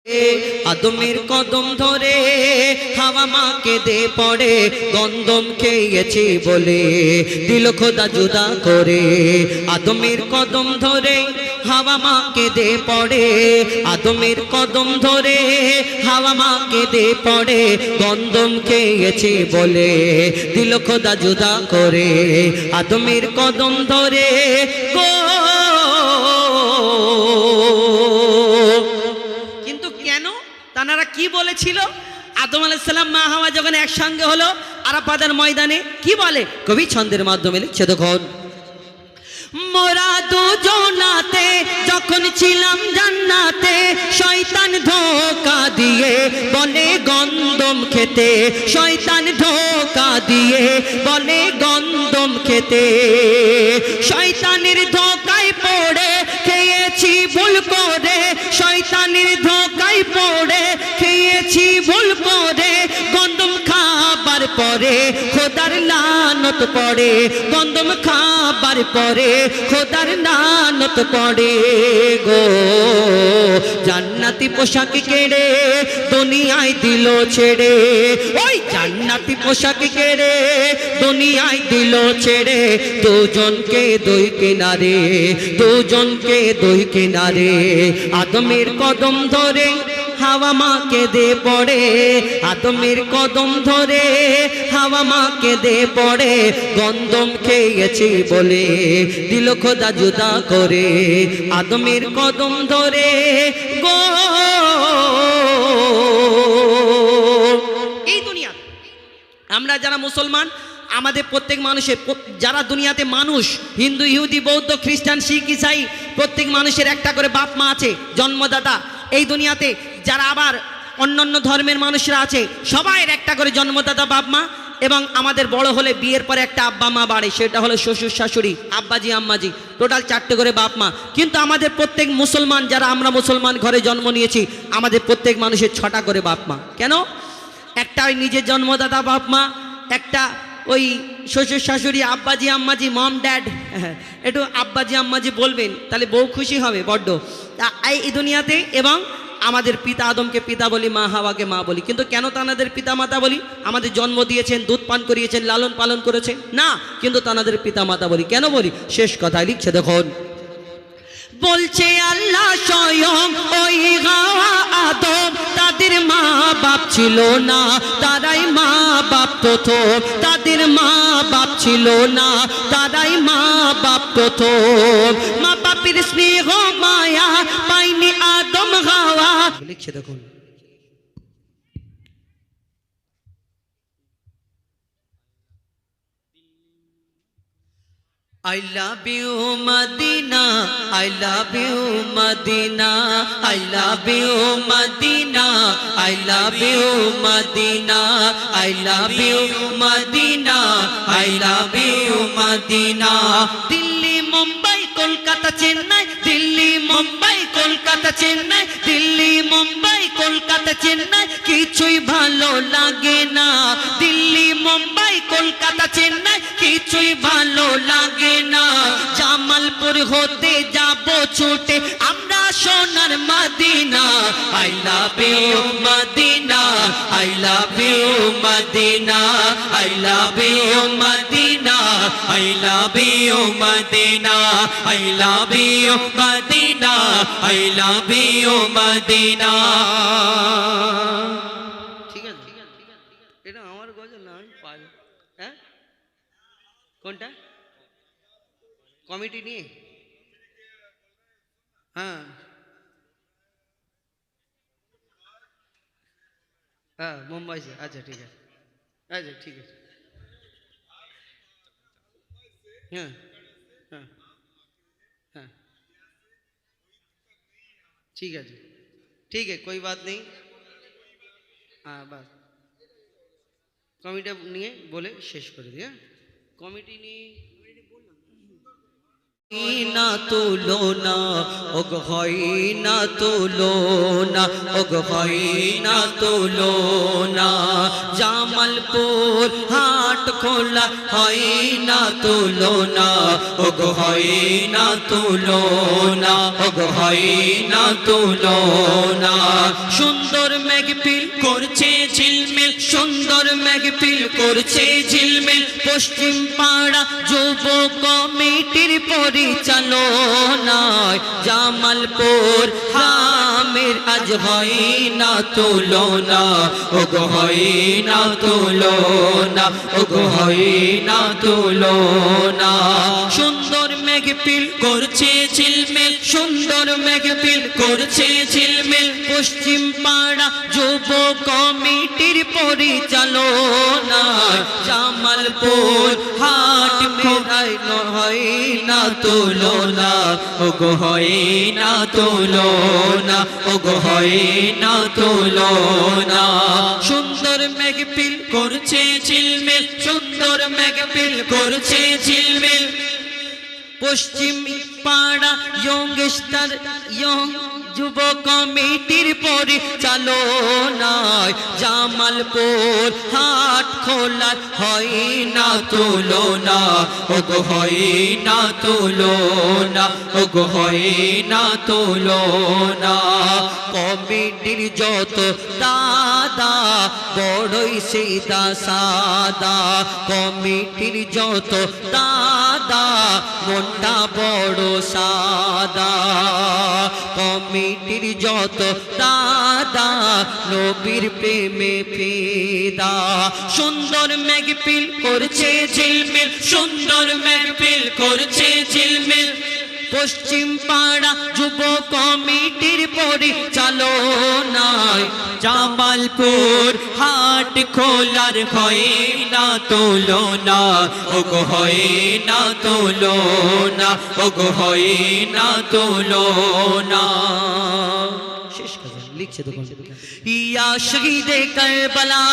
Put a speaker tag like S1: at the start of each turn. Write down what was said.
S1: আদমের কদম ধরে হাওয়া মাকে দে পড়ে গন্ধম খেয়েছি বলে দিল খোদা জুদা করে। আদমের কদম ধরে হাওয়া মাকে দে পড়ে, আদমের কদম ধরে হাওয়া মাকে দে পড়ে গন্ধম খেয়েছি বলে দিল খোদা জুদা করে। আদমের কদম ধরে গো তানারা কি বলেছিল? আদম আলাইহিস সালাম মা হাওয়া যখন একসঙ্গে হলো আরাফাতের ময়দানে কি বলে কবি ছন্দের মাধ্যমে লিখছে দেখুন, মোরা দুজনাতে যখন ছিলাম জান্নাতে শয়তান ধোঁকা দিয়ে বলে গন্ধম খেতে, শয়তান ধোঁকা দিয়ে বলে গন্ধম খেতে, শয়তানের ধোঁকায় পড়ে খেয়েছি ভুল করে, শয়তানের ধোঁকায় পড়ে খেয়েছি ভুল করে, গন্ধম খাবার পরে খোদার লানত পড়ে, গন্ধম খাবার পরে খোদার লানত পড়ে গো। জান্নাতি পোশাক কেড়ে দুনিয়ায় দিল ছেড়ে, ওই জান্নাতি পোশাক কেড়ে দুনিয়ায় দিল ছেড়ে, দুজনকে দুই কিনারে, দুজনকে দুই কিনারে। আদমের কদম ধরে হাওয়া মাকে দে পড়ে, আদমের কদম ধরে হাওয়া মাকে দে পড়ে গন্ধম খেয়েছি বলে দিল খোদা জুদা করে। আদমের কদম ধরে গো এই দুনিয়া আমরা যারা মুসলমান আমাদের প্রত্যেক মানুষের যারা দুনিয়াতে মানুষ হিন্দু ইহুদি বৌদ্ধ খ্রিস্টান শিখ ইসাই প্রত্যেক মানুষের একটা করে বাপ মা আছে জন্মদাতা। এই দুনিয়াতে যারা আবার অন্যান্য ধর্মের মানুষরা আছে সবাইয়ের একটা করে জন্মদাতা বাপ মা, এবং আমাদের বড় হলে বিয়ের পরে একটা আব্বা মা বাড়ে, সেটা হলো শ্বশুর শাশুড়ি আব্বাজি আম্মাজি, টোটাল 4টে করে বাপ মা। কিন্তু আমাদের প্রত্যেক মুসলমান যারা আমরা মুসলমান ঘরে জন্ম নিয়েছি আমাদের প্রত্যেক মানুষের 6টা করে বাপ মা। কেন? একটা ওই নিজের জন্মদাতা বাপ মা, একটা ওই শ্বশুর শাশুড়ি আব্বাজি আম্মাজি মম ড্যাড, একটু আব্বাজি আম্মাজি বলবেন তাহলে বউ খুশি হবে বড্ড এই দুনিয়াতে। এবং আমাদের পিতা আদমকে পিতা বলি, মা হাওয়াকে মা বলি। কিন্তু কেন তানাদের পিতা মাতা বলি? আমাদের জন্ম দিয়েছেন, দুধ পান করিয়েছেন, লালন পালন করেছেন না, কিন্তু তানাদের পিতা মাতা বলি। কেন বলি? শেষ কথায় লিখছে দেখুন, বলছে আল্লাহ স্বয়ং ওই হাওয়া আদম তাদের মা বাপ ছিল না, তারাই মা বাপ প্রথম, তাদের মা বাপ ছিল না, তারাই মা বাপ প্রথম। মা বাপের স্নেহ মায়া পাইনি আদম হাওয়া। লিখছে দেখুন, I love you Madina, I love you Madina, I love you Madina, I love you Madina, I love you Madina, I love you Madina. Delhi Mumbai Kolkata Chennai, Delhi Mumbai Kolkata Chennai, Delhi Mumbai Kolkata Chennai কিছুই ভালো লাগে না, দিল্লি মুম্বাই কলকাতা চেন্নাই কিছুই ভালো লাগে না। জামালপুর হতে যাব ছুটে আমরা সোনার Medina. I love you Madina, I love you Madina, I love you Madina, I love you Madina, I love you Madina, I love you Madina. ঠিক আছে, এটা আমার গজল না, আমি পারি। হ্যাঁ কোনটা? কমিটি নিয়ে? হ্যাঁ হ্যাঁ মুম্বাই से। अच्छा ठीक है, अच्छा ठीक है। हाँ हाँ हाँ ठीक है जी, ठीक है कोई बात नहीं। हाँ बस কমিটি নিয়ে বলে শেষ করে দিই। কমিটি নিয়ে না তুলনা ওগ হয় না তুলনা ওগ হয় না তুলনা জামালপুর হাট খোলা হয় না তুলনা ওগ হয় না তুলনা ওগ হয় না তুলনা সুন্দর মেঘপিল করছে ঝিলমিল সুন্দর মেঘপিল করছে ঝিলমিল পশ্চিম পাড়া যুব কমিটির পরিচালনায় জামালপুর হামের আজ হয় না তুলনা ওগো হয় না তুলনা ওগো হয় না তুলনা সুন্দর মেঘপিল করছে ঝিলমিল সুন্দর মেঘপিল করছে ঝিলমিল পশ্চিম পাড়া যুব কমিটির পরিচালনায় জামালপুর হাট মেলায় হয় না তুলনা ওগো হয় না তুলনা ওগো হয় না তুলনা সুন্দর মেঘপিল করছে ঝিলমিল সুন্দর মেঘপিল করছে ঝিলমিল পশ্চিম পাড়া ইয়ংস্টার ইয়ং যুব কমিটির পরিচালনায় জামালপুর হাট খোলা হয় না তুলনা ওগো হয় না তুলনা ওগো হয় না তুলনা কমিটির যত দাদা বড়ই সিধা সাদা কমিটির যত দাদা মনটা বড় সাদা কমিটির যত দাদা নবীর প্রেমে ফিদা সুন্দর মেঘপিল করছে ঝিলমিল সুন্দর মেঘপিল করছে ঝিলমিল পশ্চিম পাড়া যুব কমিটির পরিচালনায় জামালপুর হাট খোলার হয় না তুলনা ওগো হয় না তুলনা ওগো হয় না তুলনা শেষ কথা লিখছে দোকান ইয়া শহীদে কারবালা।